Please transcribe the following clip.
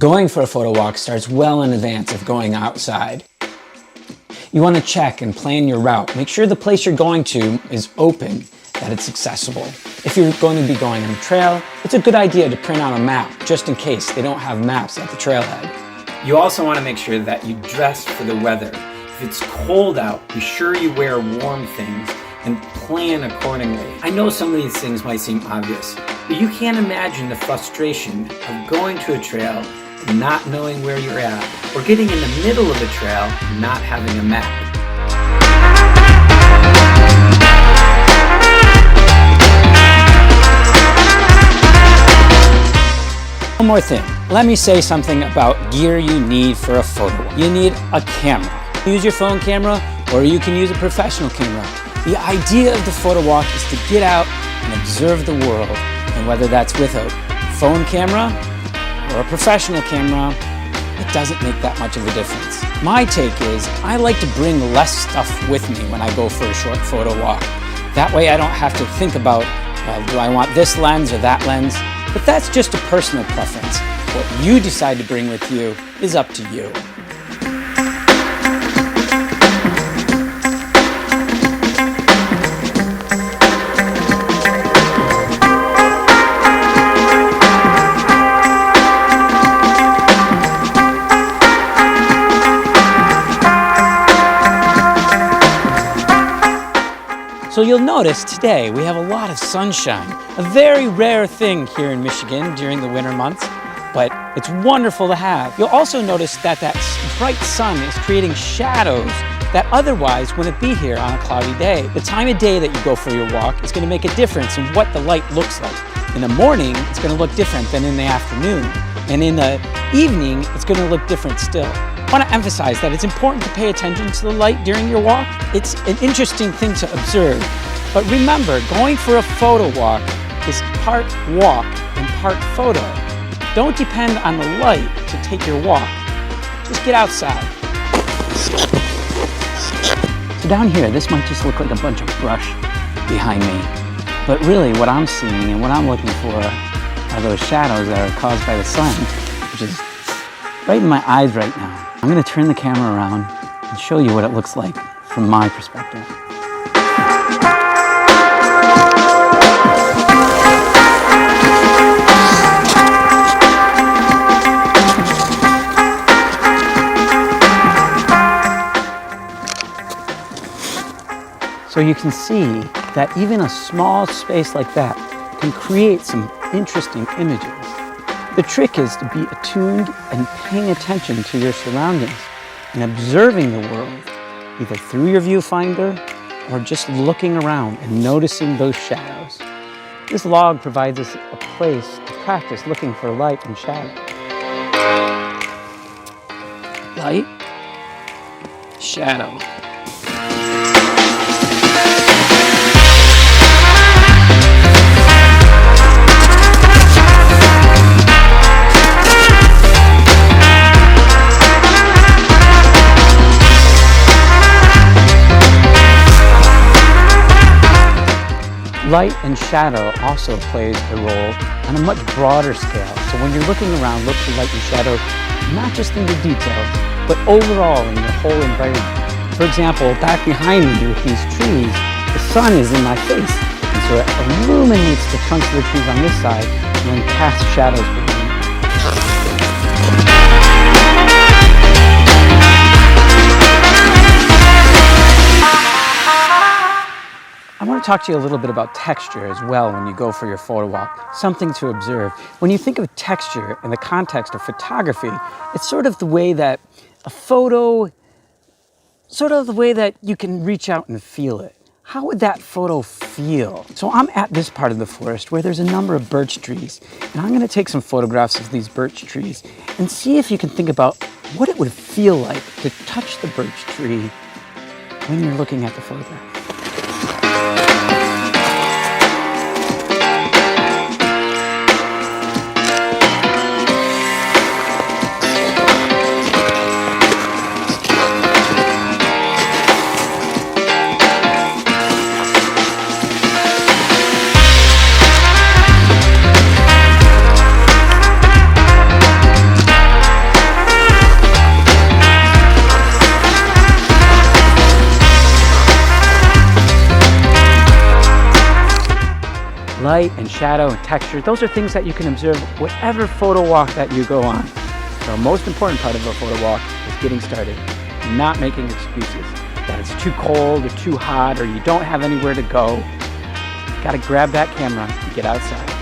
Going for a photo walk starts well in advance of going outside. You want to check and plan your route. Make sure the place you're going to is open, that it's accessible. If you're going to be going on a trail, it's a good idea to print out a map, just in case they don't have maps at the trailhead. You also want to make sure that you dress for the weather. If it's cold out, be sure you wear warm things and plan accordingly. I know some of these things might seem obvious, but you can't imagine the frustration of going to a trail and not knowing where you're at, or getting in the middle of a trail and not having a map. One more thing. Let me say something about gear you need for a photo walk. You need a camera. Use your phone camera, or you can use a professional camera. The idea of the photo walk is to get out and observe the world, and whether that's with a phone camera or a professional camera, it doesn't make that much of a difference. My take is I like to bring less stuff with me when I go for a short photo walk. That way I don't have to think about, do I want this lens or that lens? But that's just a personal preference. What you decide to bring with you is up to you. So you'll notice today we have a lot of sunshine, a very rare thing here in Michigan during the winter months, but it's wonderful to have. You'll also notice that bright sun is creating shadows that otherwise wouldn't be here on a cloudy day. The time of day that you go for your walk is going to make a difference in what the light looks like. In the morning, it's going to look different than in the afternoon, and in the evening, it's going to look different still. I want to emphasize that it's important to pay attention to the light during your walk. It's an interesting thing to observe. But remember, going for a photo walk is part walk and part photo. Don't depend on the light to take your walk. Just get outside. So down here, this might just look like a bunch of brush behind me. But really, what I'm seeing and what I'm looking for are those shadows that are caused by the sun, which is right in my eyes right now. I'm going to turn the camera around and show you what it looks like from my perspective. So you can see that even a small space like that can create some interesting images. The trick is to be attuned and paying attention to your surroundings and observing the world, either through your viewfinder or just looking around and noticing those shadows. This log provides us a place to practice looking for light and shadow. Light, shadow. Light and shadow also plays a role on a much broader scale. So when you're looking around, look for light and shadow, not just in the details, but overall in your whole environment. For example, back behind me with these trees, the sun is in my face. And so it illuminates the trunks of the trees on this side and then casts shadows behind me. I want to talk to you a little bit about texture as well when you go for your photo walk, something to observe. When you think of texture in the context of photography, it's sort of the way that a photo, sort of the way that you can reach out and feel it. How would that photo feel? So I'm at this part of the forest where there's a number of birch trees, and I'm going to take some photographs of these birch trees and see if you can think about what it would feel like to touch the birch tree when you're looking at the photograph. light and shadow and texture, those are things that you can observe whatever photo walk that you go on. The most important part of a photo walk is getting started, not making excuses that it's too cold or too hot or you don't have anywhere to go. You gotta grab that camera and get outside.